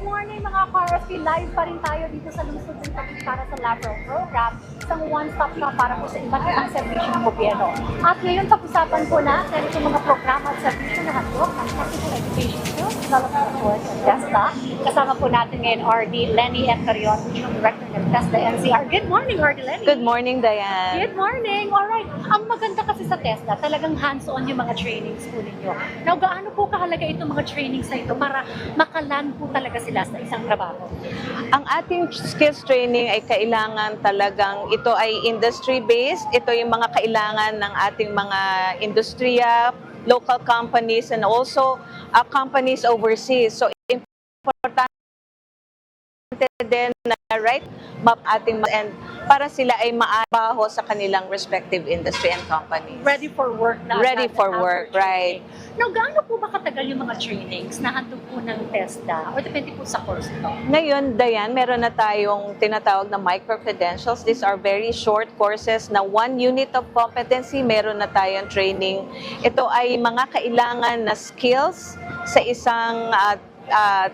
morning mga ka-RFP. Live pa rin tayo dito sa lungsod ng Taguig para sa Laboral Program, isang one-stop shop para po sa iba't ibang serbisyo ng gobyerno. At ngayon pag-usapan po natin itong mga programa at serbisyo na handog ng Technical Education Skills Development Authority ng TESDA. Kasama po natin ngayon RD Lenny Encarion, Regional Director ng TESDA NCR. Good morning, RD Lenny. Good morning, Diane. Good morning. Alright. Ang maganda kasi sa TESDA, talagang hands-on yung mga trainings po ninyo. Now, gaano po kahalaga itong mga trainings na ito para makalan po talaga sila sa isang trabaho? Ang ating skills training ay kailangan talagang ito ay industry-based. Ito yung mga kailangan ng ating mga industriya, local companies, and also companies overseas. So, importante din na map ating and para sila ay maabaho sa kanilang respective industry and companies. Ready for work na. Ready for work, right. Now, gaano po ba katagal yung mga trainings na handog po ng TESDA? O depende po sa course ito? Ngayon, Diane, meron na tayong tinatawag na micro-credentials. These are very short courses na 1 unit of competency, meron na tayong training. Ito ay mga kailangan na skills sa isang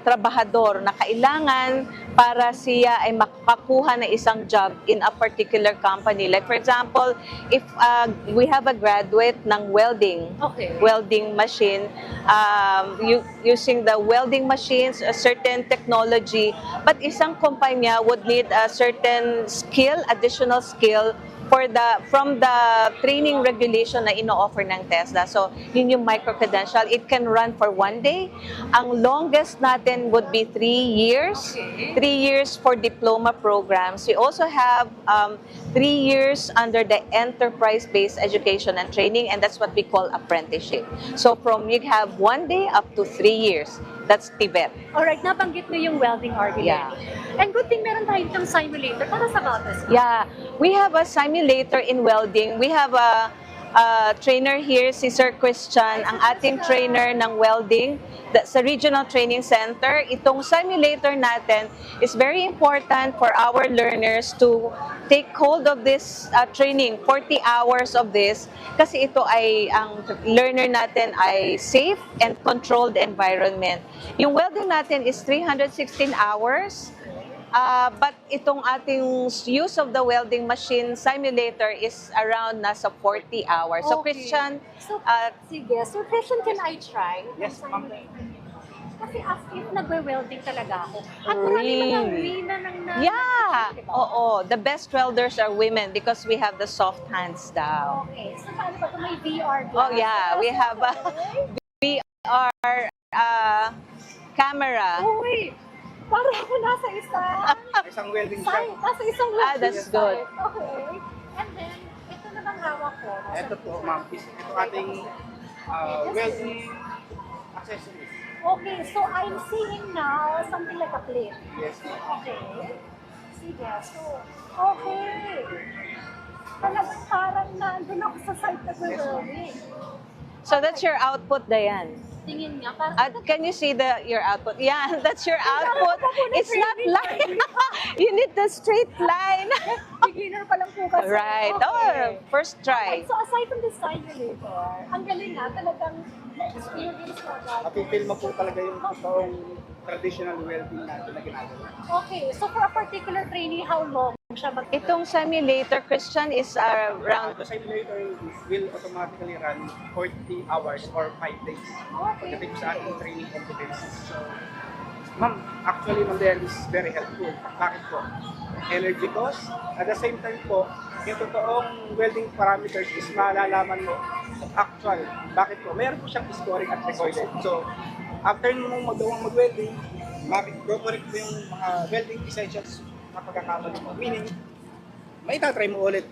trabahador na kailangan para siya ay makakuha na isang job in a particular company. Like for example, if we have a graduate ng welding, welding machine, using the welding machines, a certain technology, but isang kumpanya would need a certain skill, additional skill, from the training regulation na ino-offer ng TESDA. So, yun yung micro-credential. It can run for 1 day. Ang longest natin would be 3 years. 3 years for diploma programs. We also have 3 years under the enterprise-based education and training, and that's what we call apprenticeship. So, you have 1 day up to 3 years. That's Tibet. Alright, nabanggit mo yung welding argument. Yeah. And good thing meron tayo itong simulator. Para sa Batas. Yeah, we have a simulator in welding. We have a trainer here, si Sir Christian, ang ating trainer ng welding sa Regional Training Center. Itong simulator natin is very important for our learners to take hold of this training, 40 hours of this, kasi ito ay, ang learner natin ay safe and controlled environment. Yung welding natin is 316 hours. But itong ating use of the welding machine simulator is around nasa 40 hours. So Christian, sige. So Christian, can I try? Yes, ma'am. Kasi as if nagwe-welding talaga ako. At marami mga women ang yeah, oo. The best welders are women because we have the soft hands daw. Okay. So paano ba ito? May VR glass? Oh yeah, we have a VR camera. Oh wait. Para ako nasa Isang welding shop. Nasa isang welding That's good. site. Okay. And then, ito na bang hawak ko? Ito po, ma'am. Ito ating welding accessories. Okay, so I'm seeing now something like a plate. Yes, ma'am. Okay. Sige, so, okay. Talagang parang nandun ako sa site na welding. So that's your output, Diane. Tingin nga, parang Can you see your output? Yeah, that's your output. It's not line. You need the straight line. beginner pa lang po kasi. Right. Okay. Oh, first try. So aside from the simulator, ang galing nga, talagang experience ko agad. Mapipil mo po talaga yung totoong traditional welding natin na ginagawa. Okay, so for a particular training, how long siya mag- Itong simulator, Christian, is around The simulator will automatically run 40 hours or 5 days. Okay. Pagdating sa ating training competencies. So, ma'am, actually, ma'am, there is very helpful. Bakit po? Energy cost. At the same time po, yung totoong welding parameters is malalaman mo actual. Bakit po? Mayroon po siyang scoring at recorded. So, after mo magawang mag-welding, correct mo yung mga welding essentials na pagkakamali mo. Meaning, may itatry mo ulit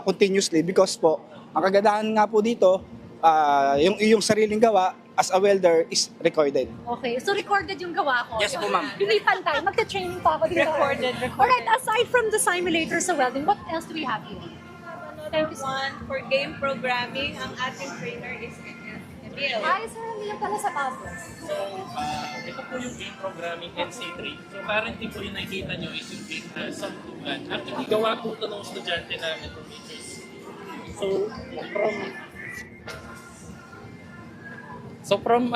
continuously because po, ang kagandahan nga po dito, yung iyong sariling gawa as a welder is recorded. Okay, so recorded yung gawa ko. Yes po, ma'am. Hindi pantay, magte-training pa ako dito. Recorded. Alright, aside from the simulator sa welding, what else do we have here? another one for game programming. Ang ating trainer is Emil. Ay, sir, hindi lang pala sa Batas. So, ito po yung game programming NC3. So, currently po yung nakikita nyo is yung game samtugan. Actually, gawa po ito ng estudyante namin ng teachers. So, from So from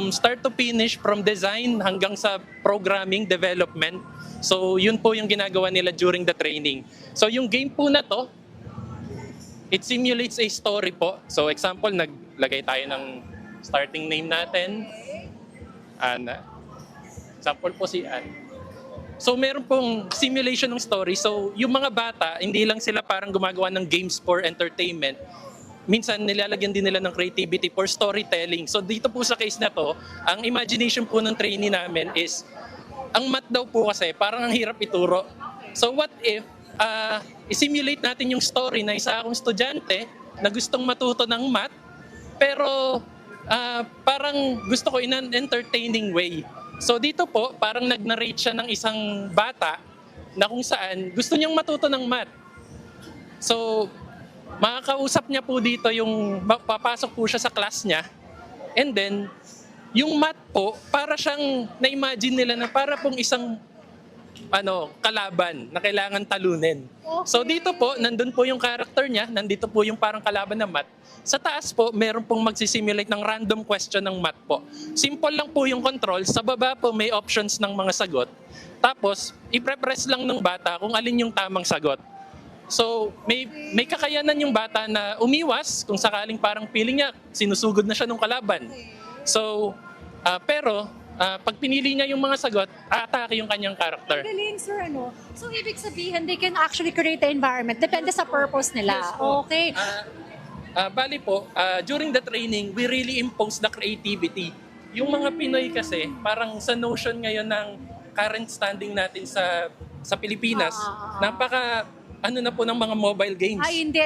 start to finish, from design hanggang sa programming, development. So yun po yung ginagawa nila during the training. So yung game po na to, it simulates a story po. So example, naglagay tayo ng starting name natin. Ana. Example po si Ann. So meron pong simulation ng story. So yung mga bata, hindi lang sila parang gumagawa ng games for entertainment. Minsan nilalagyan din nila ng creativity for storytelling. So dito po sa case na to, ang imagination po ng trainee namin is, ang math daw po kasi parang ang hirap ituro. So what if i-simulate natin yung story na isa akong estudyante na gustong matuto ng math, pero parang gusto ko in an entertaining way. So dito po, parang nag-narrate siya ng isang bata na kung saan gusto niyang matuto ng math. So makakausap niya po dito yung, papasok po siya sa class niya, and then, yung math po, para siyang na-imagine nila na para pong isang kalaban na kailangan talunin. Okay. So dito po, nandun po yung character niya, nandito po yung parang kalaban na math. Sa taas po, meron pong magsisimulate ng random question ng math po. Simple lang po yung control, sa baba po may options ng mga sagot. Tapos, i-press lang ng bata kung alin yung tamang sagot. So, may kakayanan yung bata na umiwas kung sakaling parang feeling niya, sinusugod na siya ng kalaban. So, pero pag pinili niya yung mga sagot, aatake yung kanyang character. Galing, sir, ano? So, ibig sabihin, they can actually create the environment. Depende sa purpose nila. Yes po. Okay. Bali po, during the training, we really impose the creativity. Yung mga Pinoy kasi, parang sa notion ngayon ng current standing natin sa Pilipinas, napaka na po ng mga mobile games. Ay, hindi.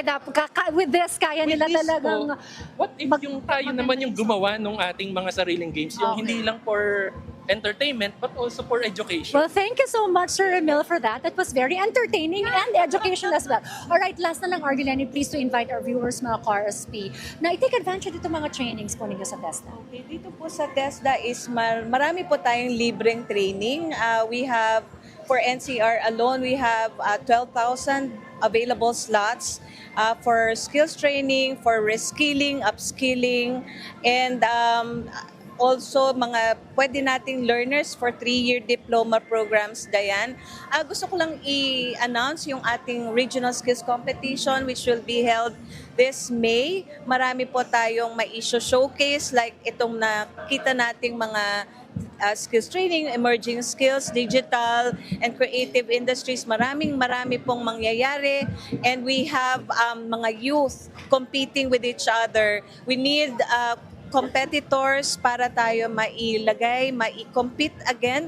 With this, kaya nila With this talagang... po, what if yung tayo naman yung gumawa ng ating mga sariling games, yung hindi lang for entertainment but also for education. Well, thank you so much, Sir Emil, for that. That was very entertaining and educational as well. Alright, last na lang, Ardelani, please to invite our viewers, mga KRSP, na i-take advantage dito mga trainings po ninyo sa TESDA. Okay, dito po sa TESDA is marami po tayong libreng training. We have, for NCR alone, we have 12,000 available slots for skills training, for reskilling, upskilling, and also mga pwede nating learners for 3-year diploma programs, Dayan. Gusto ko lang i-announce yung ating regional skills competition which will be held this May. Marami po tayong ma-issue showcase like itong nakita nating mga skills training, emerging skills, digital, and creative industries. Marami pong mangyayari. And we have mga youth competing with each other. We need competitors para tayo mai-compete again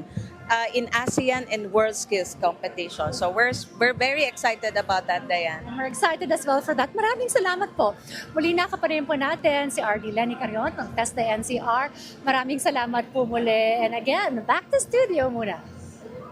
in ASEAN and World Skills Competition. So we're very excited about that, Dayan. We're excited as well for that. Maraming salamat po. Muli nakaparin po natin si Ardelani Carion ng TESDA NCR. Maraming salamat po muli. And again, back to studio muna.